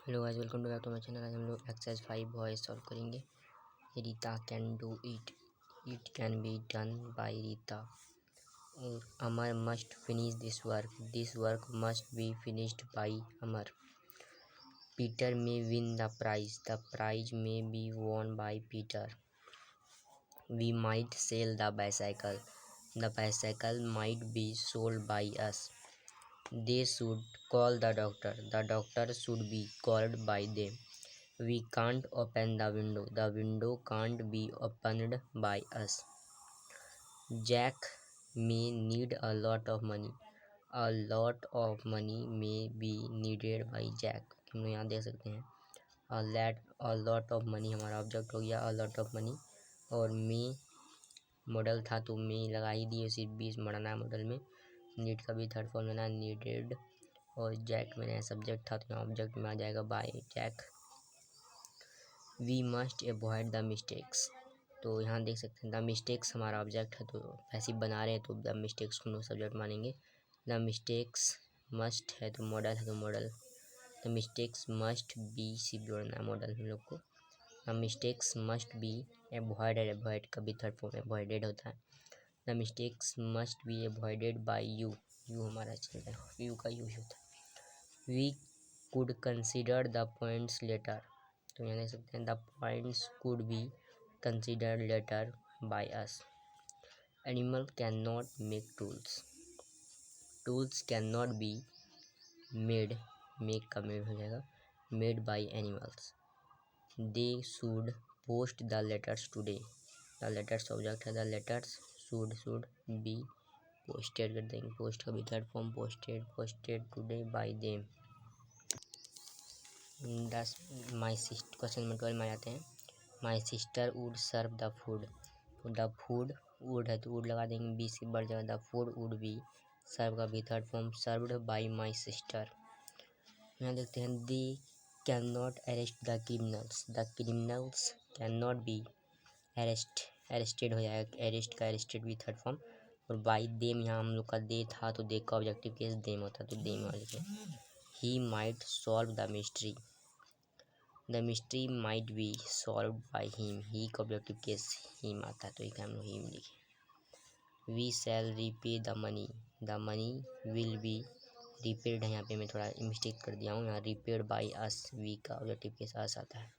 Hello guys, welcome to back to my channel. आज हम लोग एक्सरसाइज 5 वॉइस सॉल्व करेंगे। Rita can do it, it can be done by Rita. और Amar must finish this work must be finished by Amar. Peter may win the prize may be won by Peter. We might sell the bicycle might be sold by us. They should call the doctor should be called by them. We can't open the window can't be opened by us. Jack may need a lot of money may be needed by Jack। हम लोग यहाँ देख सकते हैं a lot of money हमारा object हो गया, a lot of money, और may मॉडल था तो may लगा ही दिए, सिर्फ 20 बढ़ाना है मॉडल में। नीड का भी थर्ड फॉर्म लेना, नीडेड, और जैक में सब्जेक्ट था तो यहाँ ऑब्जेक्ट में आ जाएगा by Jack. We must avoid the mistakes, तो यहाँ देख सकते हैं द मिस्टेक्स हमारा ऑब्जेक्ट है तो पैसिव बना रहे हैं तो द मिस्टेक्स को हम लोग सब्जेक्ट मानेंगे। द मिस्टेक्स मस्ट है तो मॉडल है तो model, the mistakes must be सिर्फ जोड़ना है मॉडल हम लोग को। The mistakes must be avoided का भी थर्ड फॉर्म अवॉइडेड होता है। The mistakes must be avoided by you हमारा चल रहा है, यू का यूज होता है। We could consider the points later, तो यहाँ देख सकते हैं the points could be considered later by us. Animal can not make tools can not be made, make का मेड हो जाएगा, made by animals. They should post the letters today, the letters object है, the letters should be posted कर देंगे, post का भी third form posted today by them. 10 my sister, question number 12 में आ जाते हैं। My sister would serve the food, the food would है तो वुड लगा देंगे, बी से बढ़ जाएगा, the food would be, serve का भी third form served bye my sister. यहाँ देखते हैं they can not arrest the criminals can not be arrested हो जाएगा, अरेस्ट का अरेस्टेड भी थर्ड फॉर्म, और बाय देम यहाँ हम लोग का दे था तो दे का ऑब्जेक्टिव केस देम होता तो देम वाले के। He might solve the mystery might be solve by him, he का ऑब्जेक्टिव केस हिम आता है तो एक हम लोग हिम लिखे। We shall repay the money will be repaid है, यहाँ पे मैं थोड़ा मिस्टेक कर दिया हूँ, यहाँ रिपेड बाय अस, वी का ऑब्जेक्टिव केस अस आता है।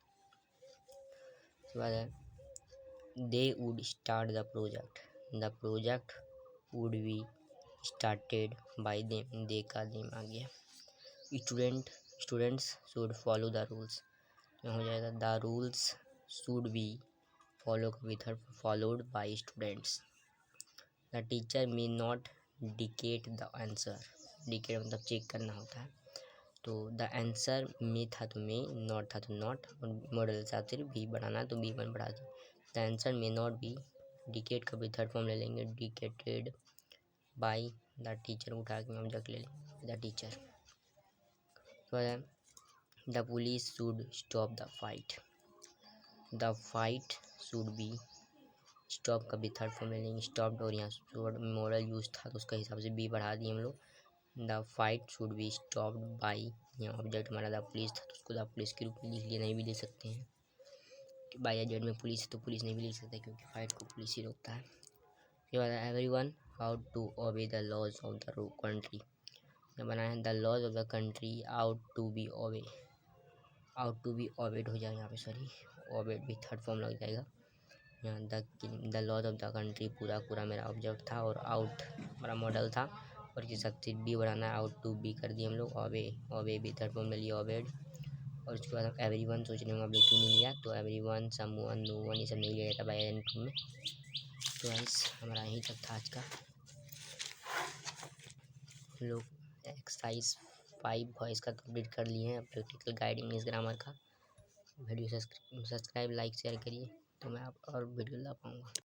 उसके बाद है they would start the project would be started by them, they का देम आ गया। Students should follow the rules, हो जाएगा the rules should be follow का with followed by students. The teacher may not dictate the answer, dictate मतलब check करना होता है, तो द आंसर में था तो में, नॉट था तो नॉट, और मॉडल से सिर्फ बी बढ़ाना है तो बी वन बढ़ा दो। The answer may not be, decade का भी थर्ड फॉर्म ले लेंगे, डिकेटेड बाय द टीचर, उठा के ऑब्जेक्ट ले लेंगे द टीचर। तो the police should stop the fight should be, stop का भी थर्ड फॉर्म ले लेंगे स्टॉप्ड, और यहाँ मॉडल यूज था तो उसका हिसाब से बी बढ़ा दिए हम लोग। The fight should be stopped bye, यहाँ ऑब्जेक्ट हमारा द पुलिस था तो उसको द पुलिस के रूप में लिख लिया, नहीं भी ले सकते हैं, बाय एजेड में पुलिस है तो पुलिस नहीं भी लिख सकते क्योंकि फाइट को पुलिस ही रोकता है। फिर बाद everyone how to obey the laws of the country, बनाया है the laws of the country ought to be obeyed हो जाएगा यहाँ पे, सॉरी ओबेड भी थर्ड फॉर्म लग जाएगा। यहाँ the laws of the country पूरा मेरा ऑब्जेक्ट था, और आउट हमारा मॉडल था, और इसकी शक्ति बी बढ़ाना है, आउट टू बी कर दिए हम लोग, ओबे भी थर्ड फॉर्म ले लिया ओबेड। और उसके बाद हम एवरीवन सोचने में हम लोग क्यों नहीं लिया, तो एवरीवन समवन नो वन ये सब नहीं लिया जाता बाय एन टू में। तो हमारा यहीं तक था आज का। हम लोग एक्सरसाइज 5 वॉइस का कंप्लीट कर लिए हैं, प्रैक्टिकल गाइड इंग्लिश ग्रामर का। वीडियो सब्सक्राइब लाइक शेयर करिए तो मैं आप और वीडियो ला पाऊँगा।